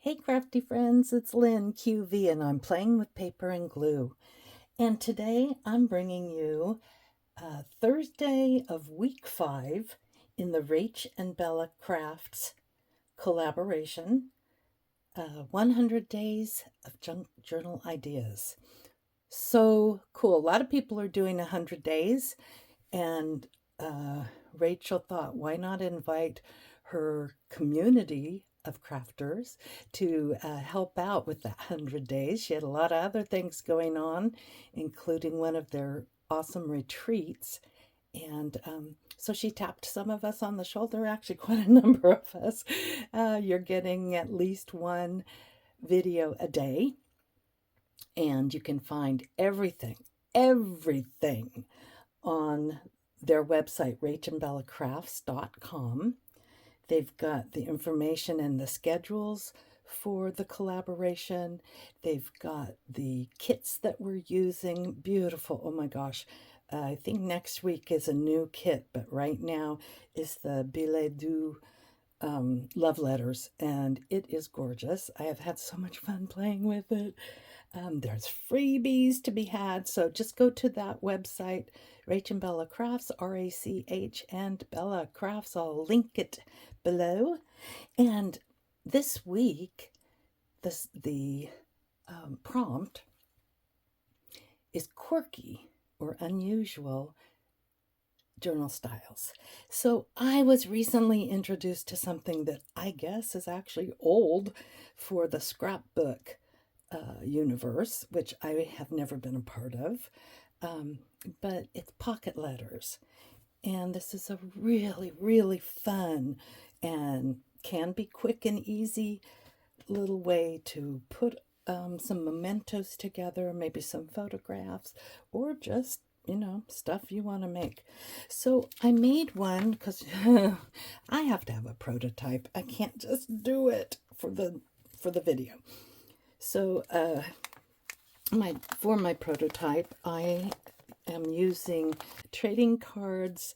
Hey Crafty Friends, it's Lynn QV and I'm playing with paper and glue. And today I'm bringing you Thursday of week 5 in the Rach and Bella Crafts collaboration, 100 Days of Junk Journal Ideas. So cool. A lot of people are doing 100 days and Rachel thought, why not invite her community of crafters to help out with that 100 days? She had a lot of other things going on, including one of their awesome retreats. And so she tapped some of us on the shoulder, actually, quite a number of us. You're getting at least one video a day, and you can find everything on their website, rachandbellacrafts.com. They've got the information and the schedules for the collaboration. They've got the kits that we're using. Beautiful. Oh my gosh. I think next week is a new kit, but right now is the Billet Doux love letters, and it is gorgeous. I have had so much fun playing with it. There's freebies to be had, so just go to that website, Rach and Bella Crafts, R-A-C-H and Bella Crafts. I'll link it below. And this week, the prompt is quirky or unusual journal styles. So I was recently introduced to something that I guess is actually old for the scrapbook universe, which I have never been a part of, but it's pocket letters. And this is a really fun and can be quick and easy little way to put some mementos together, maybe some photographs, or just stuff you want to make. So I made one because I have to have a prototype. I can't just do it for the video. So for my prototype, I am using trading cards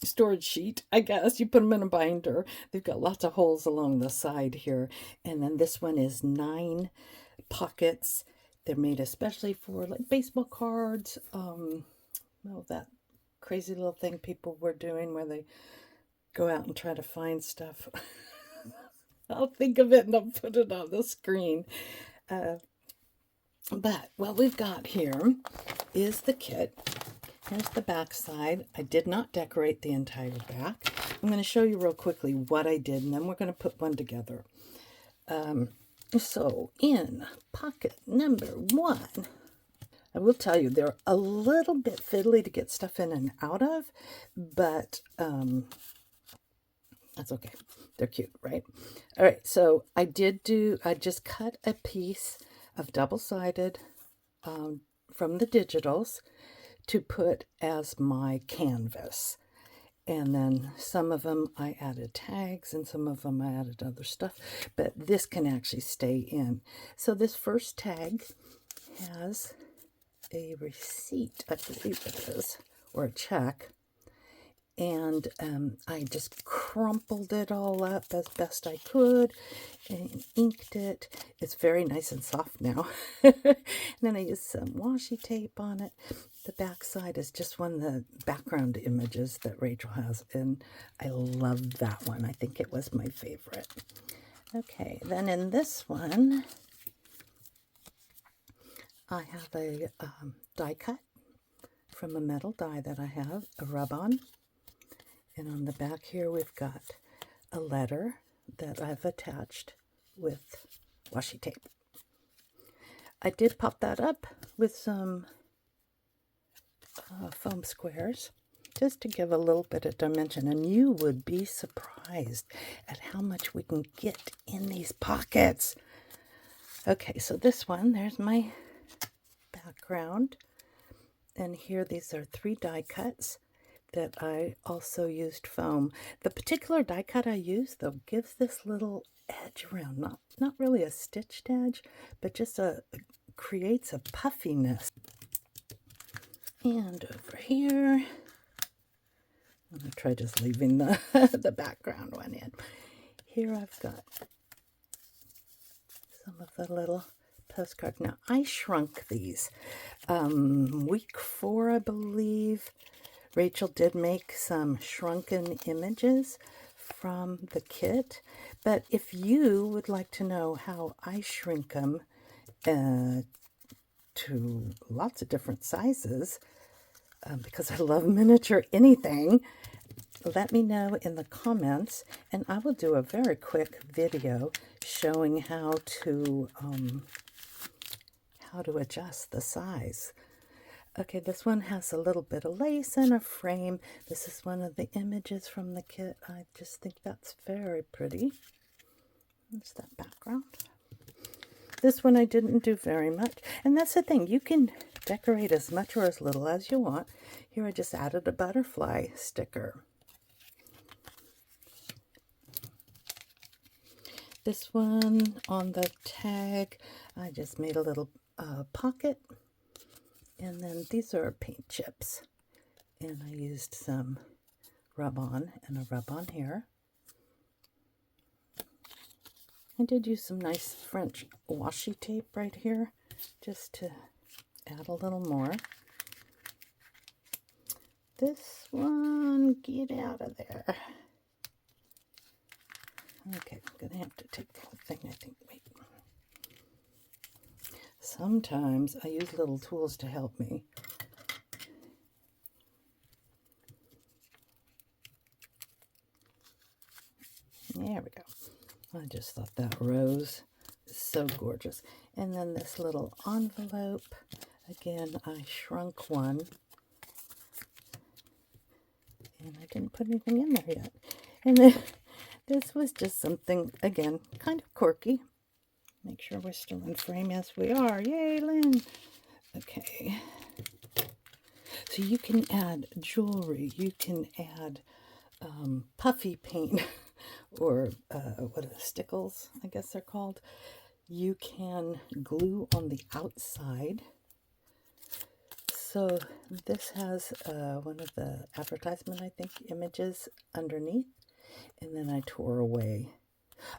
storage sheet, I guess. You put them in a binder. They've got lots of holes along the side here. And then this one is 9 pockets. They're made especially for like baseball cards. Well, that crazy little thing people were doing where they go out and try to find stuff. I'll think of it and I'll put it on the screen. But what we've got here is the kit. Here's the back side. I did not decorate the entire back. I'm going to show you real quickly what I did, and then we're going to put one together. So in pocket number 1, I will tell you they're a little bit fiddly to get stuff in and out of, but that's okay. They're cute, right? All right, so I just cut a piece of double-sided from the digitals to put as my canvas. And then some of them I added tags and some of them I added other stuff, but this can actually stay in. So this first tag has a receipt, I believe it is, or a check. And I just crumpled it all up as best I could and inked it. It's very nice and soft now. And then I used some washi tape on it. The back side is just one of the background images that Rachel has, and I love that one. I think it was my favorite. Okay, then in this one, I have a die cut from a metal die that I have, a rub-on. And on the back here, we've got a letter that I've attached with washi tape. I did pop that up with some foam squares just to give a little bit of dimension. And you would be surprised at how much we can get in these pockets. Okay, so this one, there's my background. And here, these are 3 die cuts that I also used foam. The particular die cut I used, though, gives this little edge around. Not really a stitched edge, but just creates a puffiness. And over here, I'm going to try just leaving the background one in. here I've got some of the little postcards. Now, I shrunk these. Week 4, I believe, Rachel did make some shrunken images from the kit. But if you would like to know how I shrink them to lots of different sizes, because I love miniature anything, let me know in the comments, and I will do a very quick video showing how to adjust the size. Okay, this one has a little bit of lace and a frame. This is one of the images from the kit. I just think that's very pretty. There's that background. This one I didn't do very much. And that's the thing, you can decorate as much or as little as you want. Here I just added a butterfly sticker. This one on the tag, I just made a little pocket. And then these are paint chips. And I used some rub-on and a rub-on here. I did use some nice French washi tape right here, just to add a little more. This one, get out of there. Okay, I'm going to have to take the whole thing, I think. Wait. Sometimes I use little tools to help me. There we go. I just thought that rose is so gorgeous. And then this little envelope. Again, I shrunk one. And I didn't put anything in there yet. And then this was just something, again, kind of quirky. Make sure we're still in frame. Yes, we are. Yay, Lynn. Okay. So you can add jewelry. You can add puffy paint or what are the stickles, I guess they're called. You can glue on the outside. So this has one of the advertisement, I think, images underneath. And then I tore away.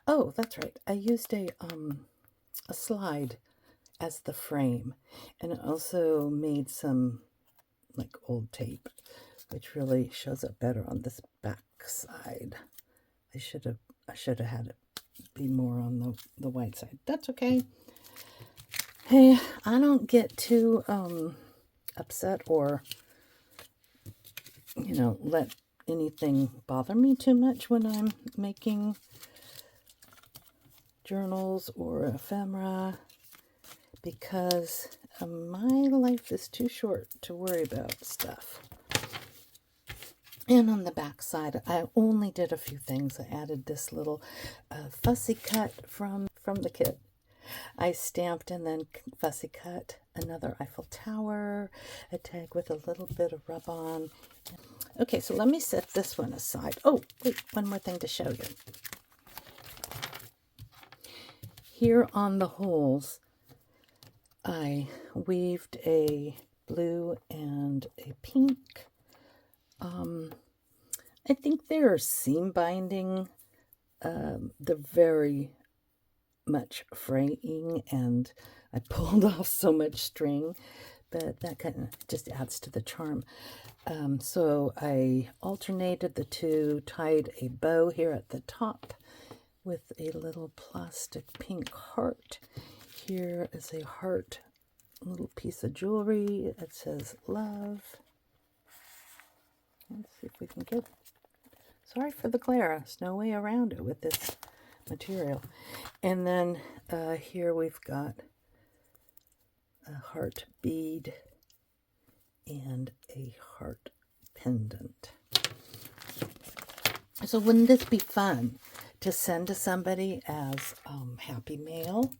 Oh, that's right. I used a slide as the frame, and I also made some like old tape, which really shows up better on this back side. I should have had it be more on the white side. That's okay. Hey, I don't get too upset or let anything bother me too much when I'm making journals or ephemera, because my life is too short to worry about stuff. And on the back side, I only did a few things. I added this little fussy cut from the kit. I stamped and then fussy cut another Eiffel Tower, a tag with a little bit of rub-on. Okay, so let me set this one aside. Oh, wait, one more thing to show you. Here on the holes, I weaved a blue and a pink. I think they're seam binding. They're very much fraying, and I pulled off so much string, but that kind of just adds to the charm. So I alternated the two, tied a bow here at the top with a little plastic pink heart. Here is a heart, little piece of jewelry. It says love. Let's see if we can get it. Sorry for the glare. There's no way around it with this material. And then here we've got a heart bead and a heart pendant. So wouldn't this be fun to send to somebody as happy mail,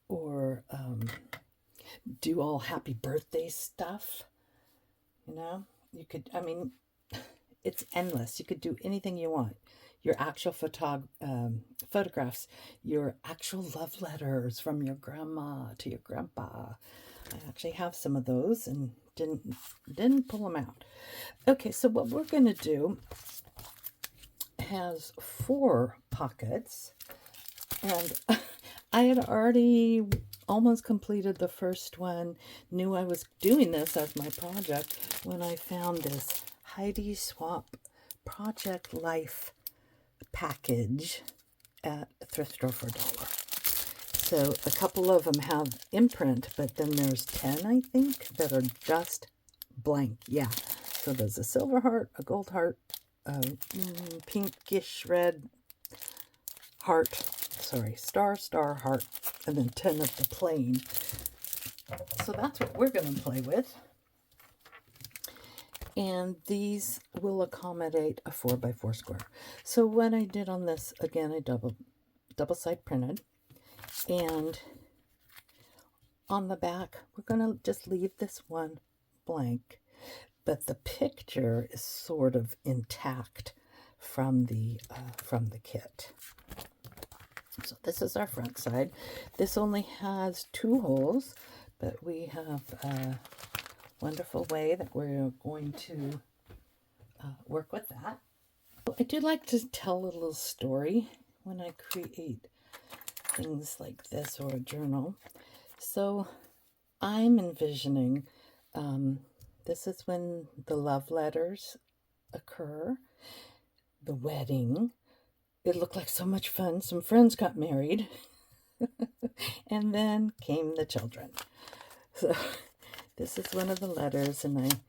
or do all happy birthday stuff? You could, it's endless. You could do anything you want. Your actual photographs, your actual love letters from your grandma to your grandpa. I actually have some of those and didn't pull them out. Okay, so what we're going to do has 4 pockets, and I had already almost completed the first one, knew I was doing this as my project, when I found this Heidi Swap Project Life package at a thrift store for $1. So a couple of them have imprint, but then there's 10, I think, that are just blank. Yeah. So there's a silver heart, a gold heart, a pinkish red heart, sorry, star, heart, and then 10 of the plain. So that's what we're going to play with. And these will accommodate a 4x4 square. So what I did on this, again, I double side printed. And on the back, we're going to just leave this one blank. But the picture is sort of intact from the kit. So this is our front side. This only has 2 holes, but we have a wonderful way that we're going to work with that. I do like to tell a little story when I create things like this or a journal. So I'm envisioning, this is when the love letters occur, the wedding. It looked like so much fun. Some friends got married. And then came the children. So this is one of the letters, and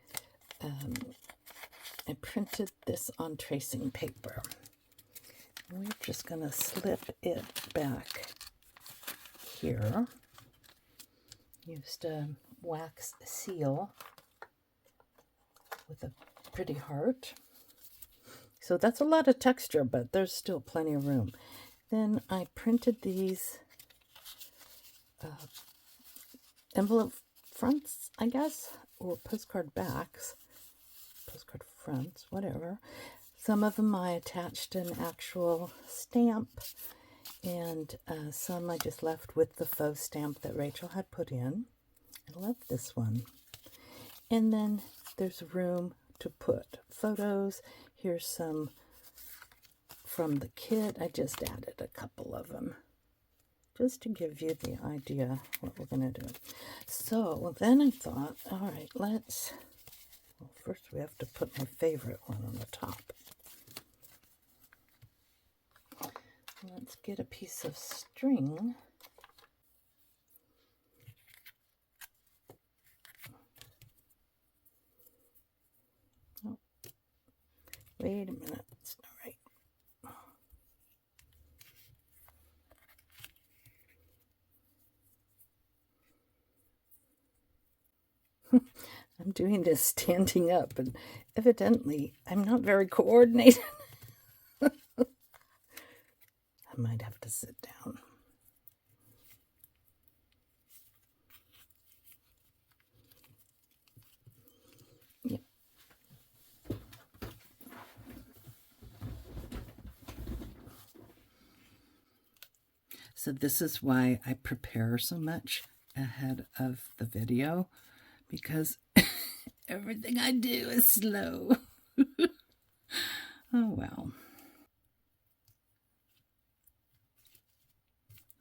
I printed this on tracing paper. We're just going to slip it back here. Used a wax seal with a pretty heart. So that's a lot of texture, but there's still plenty of room. Then I printed these envelope fronts, I guess, or postcard backs, postcard fronts, whatever. Some of them I attached an actual stamp, and some I just left with the faux stamp that Rachel had put in. I love this one. And then there's room to put photos. Here's some from the kit. I just added a couple of them just to give you the idea what we're going to do. So then I thought, all right, well, first we have to put my favorite one on the top. Let's get a piece of string. Oh, wait a minute, it's not right. I'm doing this standing up, and evidently I'm not very coordinated. I might have to sit down. Yep. So this is why I prepare so much ahead of the video, because everything I do is slow. Oh, well.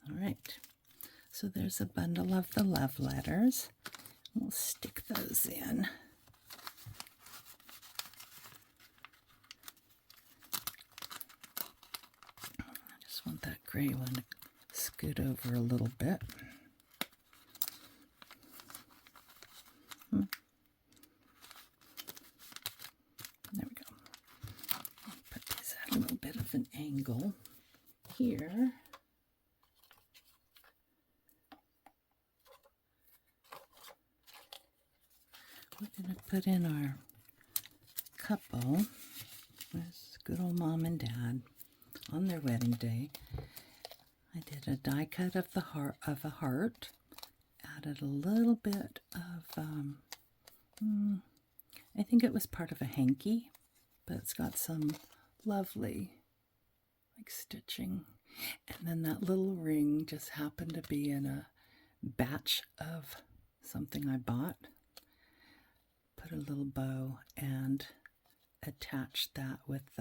All right. So there's a bundle of the love letters. We'll stick those in. I just want that gray one to scoot over a little bit. There we go. Put these at a little bit of an angle here. We're going to put in our couple. There's good old mom and dad on their wedding day. I did a die cut of the heart, a heart. Added a little bit of, I think it was part of a hanky, but it's got some lovely, like, stitching. And then that little ring just happened to be in a batch of something I bought. Put a little bow and attached that with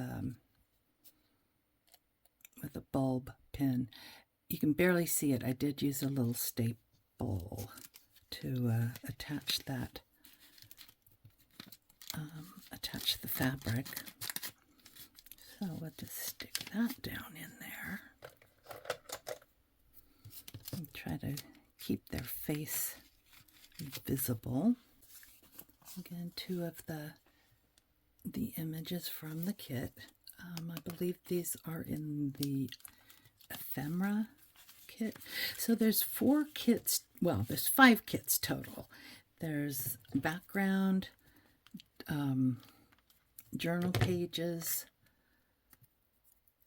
with a bulb pin. You can barely see it. I did use a little staple to attach that, attach the fabric. So we'll just stick that down in there and try to keep their face visible. Again, two of the images from the kit. I believe these are in the ephemera kit. So there's 4 kits, well, there's 5 kits total. There's background, journal pages,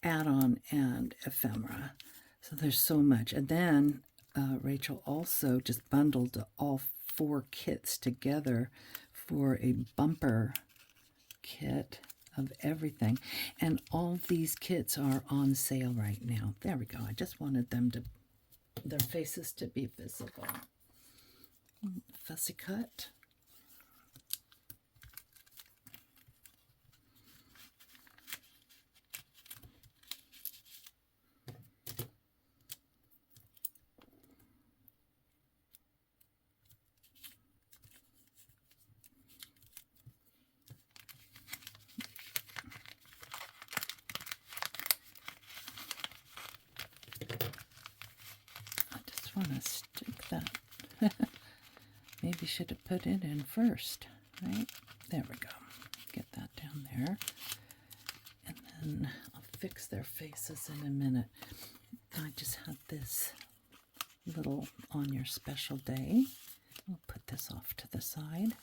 add-on, and ephemera. So there's so much. And then Rachel also just bundled all 4 kits together for a bumper kit of everything. And all these kits are on sale right now. There we go. I just wanted them to, their faces to be visible. Fussy cut. Want to stick that. Maybe should have put it in first, right? There we go. Get that down there. And then I'll fix their faces in a minute. I just had this little on your special day. We'll put this off to the side.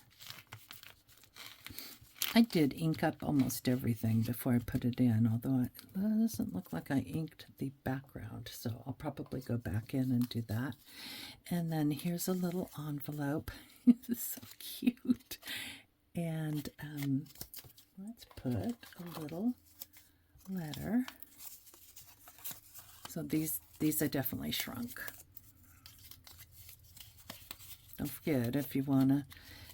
I did ink up almost everything before I put it in, although it doesn't look like I inked the background, so I'll probably go back in and do that. And then here's a little envelope. This is so cute. And let's put a little letter. So these I definitely shrunk. Don't forget, if you want to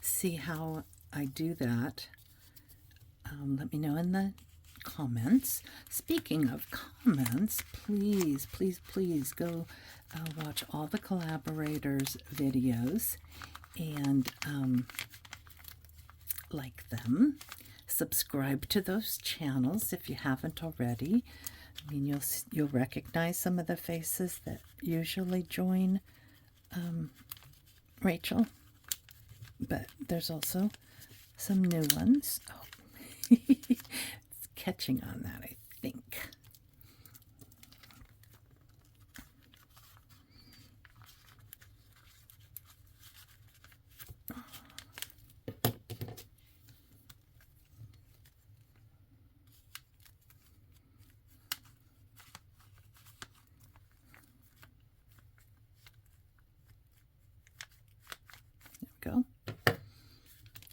see how I do that, let me know in the comments. Speaking of comments, please, please, please go watch all the collaborators' videos and like them. Subscribe to those channels if you haven't already. I mean, you'll recognize some of the faces that usually join Rachel, but there's also some new ones. Oh. It's catching on that, I think. There we go.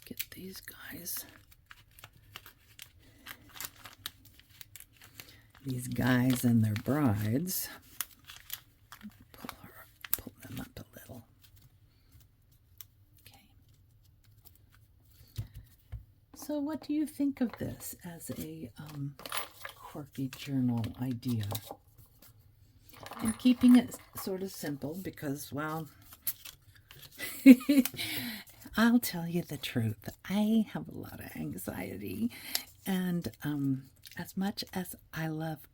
Get these guys. These guys and their brides. Pull them up a little. Okay. So what do you think of this as a quirky journal idea? And keeping it sort of simple because, well, I'll tell you the truth. I have a lot of anxiety, and as much as I love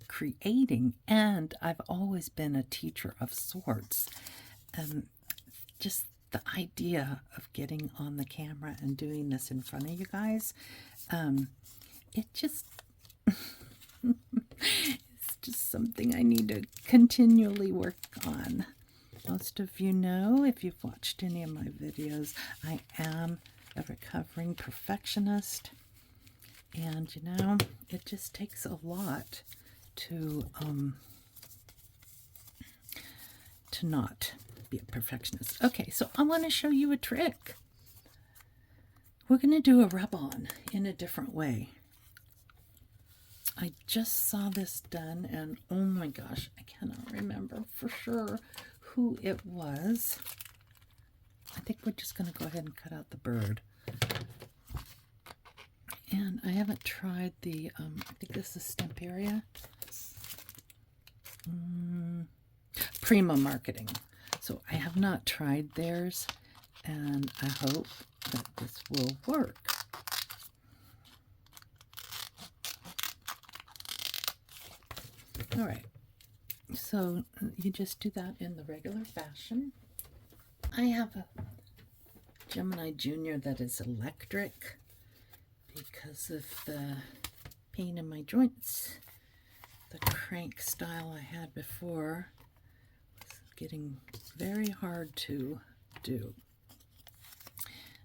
creating, and I've always been a teacher of sorts, just the idea of getting on the camera and doing this in front of you guys, it just it's just something I need to continually work on. Most of you know, if you've watched any of my videos, I am a recovering perfectionist. And, you know, it just takes a lot to not be a perfectionist. Okay, so I want to show you a trick. We're going to do a rub-on in a different way. I just saw this done, and oh my gosh, I cannot remember for sure who it was. I think we're just going to go ahead and cut out the bird. And I haven't tried the, I think this is Stemperia. Prima Marketing. So I have not tried theirs, and I hope that this will work. All right, so you just do that in the regular fashion. I have a Gemini Junior that is electric because of the pain in my joints. The crank style I had before was getting very hard to do.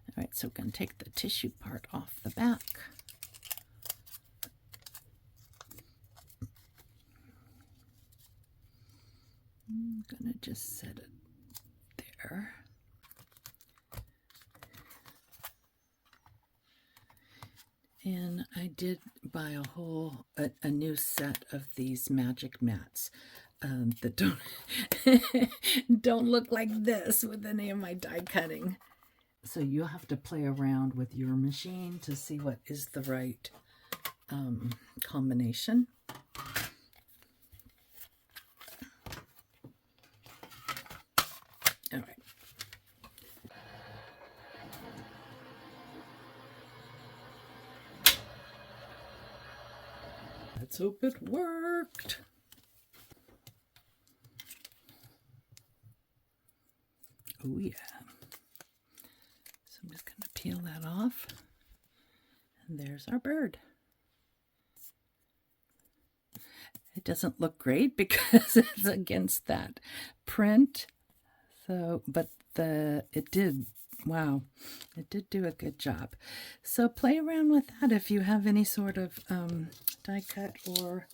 All right, so we're going to take the tissue part off the back. I'm going to just set it there. And I did buy a new set of these magic mats that don't look like this with any of my die cutting. So you'll have to play around with your machine to see what is the right combination. All right. Let's hope it worked. Oh yeah. So I'm just going to peel that off. And there's our bird. It doesn't look great because it's against that print. So, but it did, wow, it did do a good job. So play around with that if you have any sort of die cut or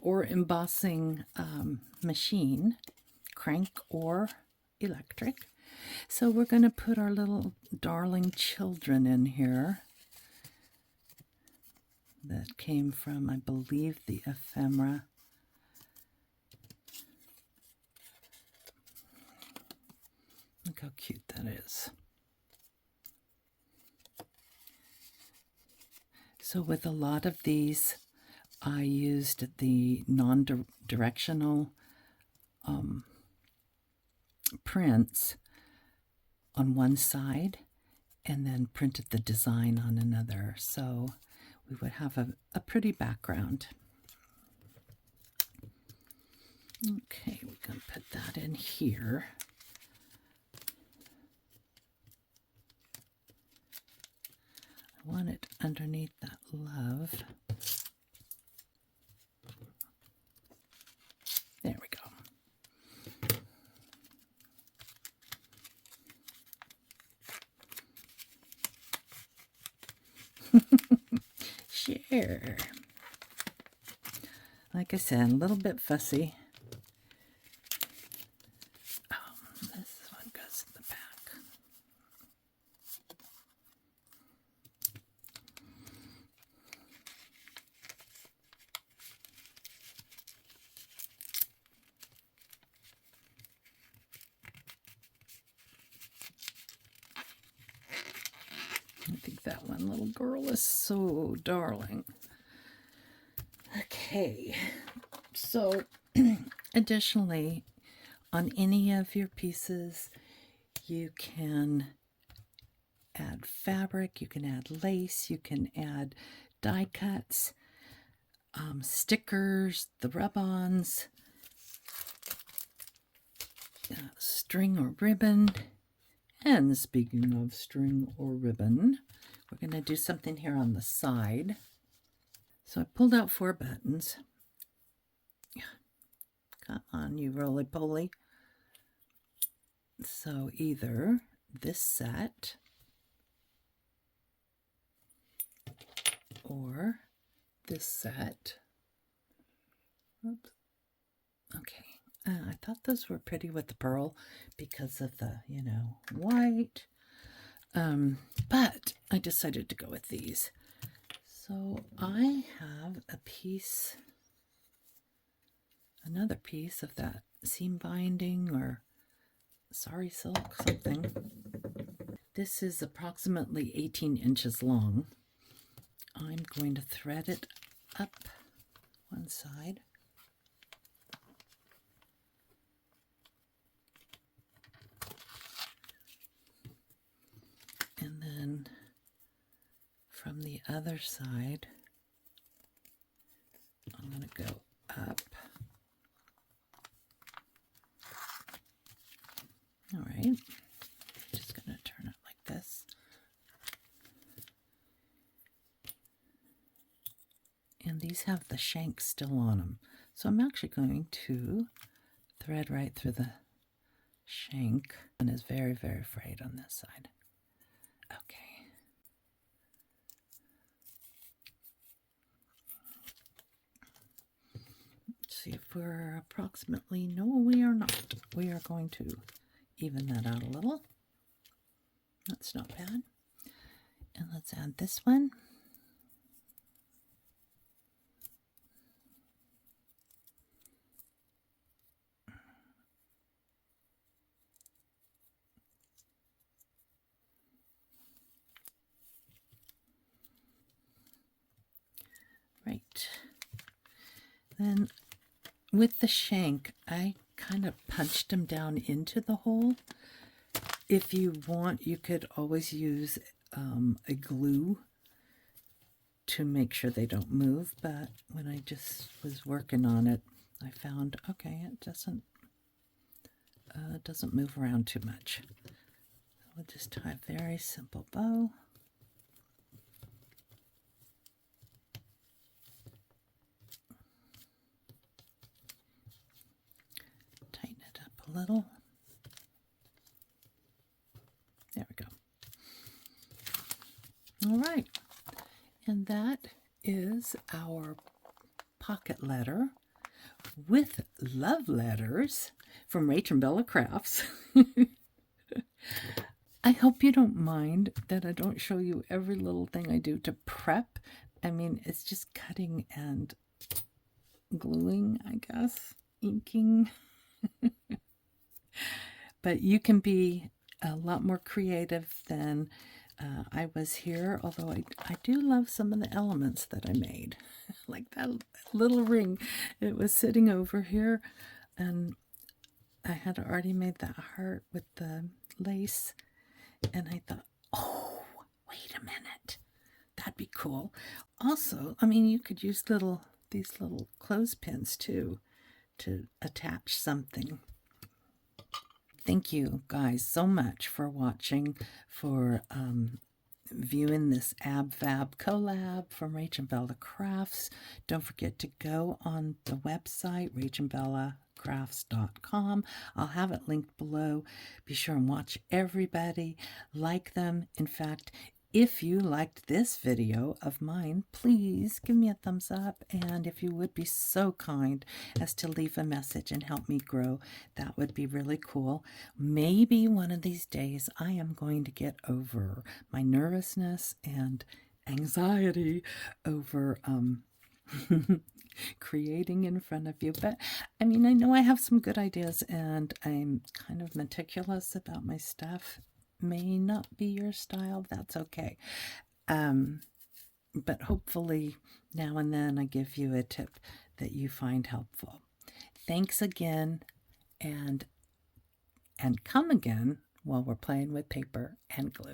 or embossing machine, crank or electric. So we're going to put our little darling children in here. That came from, I believe, the ephemera. Look how cute that is. So with a lot of these, I used the non-directional prints on one side and then printed the design on another. So we would have a pretty background. Okay, we're going to put that in here. I want it underneath that love. There we go. Sure. Like I said, a little bit fussy. This one goes in the back. I think that one little girl is so darling. Okay, so additionally, on any of your pieces, you can add fabric, you can add lace, you can add die cuts, stickers, the rub-ons, string or ribbon. And speaking of string or ribbon, we're going to do something here on the side. So I pulled out 4 buttons. Come on, you roly-poly. So either this set or this set. Oops. Okay. I thought those were pretty with the pearl because of the, white. But I decided to go with these. So I have a piece, another piece of that seam binding or sari silk something. This is approximately 18 inches long. I'm going to thread it up one side. the other side, I'm going to go up. All right, just going to turn it like this. And these have the shank still on them. So I'm actually going to thread right through the shank. And is very, very frayed on this side. Okay. Let's see if we're approximately, no, we are not. We are going to even that out a little. That's not bad. And let's add this one. Right. Then with the shank, I kind of punched them down into the hole. If you want, you could always use a glue to make sure they don't move, but when I just was working on it, I found, okay, it doesn't move around too much. We'll just tie a very simple bow. Tighten it up a little. There we go. All right. And that is our pocket letter with love letters from Rach and Bella Crafts. I hope you don't mind that I don't show you every little thing I do to prep. I mean, it's just cutting and gluing, I guess, inking. But you can be a lot more creative than I was here, although I do love some of the elements that I made. Like that little ring. It was sitting over here, and I had already made that heart with the lace, and I thought, oh, wait a minute. That'd be cool. Also, I mean, you could use these little clothespins too to attach something. Thank you guys so much for watching, for viewing this Ab Fab collab from Rach and Bella Crafts. Don't forget to go on the website, rachandbellacrafts.com. I'll have it linked below. Be sure and watch everybody. Like them. In fact, if you liked this video of mine, please give me a thumbs up. And if you would be so kind as to leave a message and help me grow, that would be really cool. Maybe one of these days I am going to get over my nervousness and anxiety over creating in front of you. But I mean, I know I have some good ideas, and I'm kind of meticulous about my stuff. May not be your style, that's okay. But hopefully now and then I give you a tip that you find helpful. Thanks again, and come again while we're playing with paper and glue.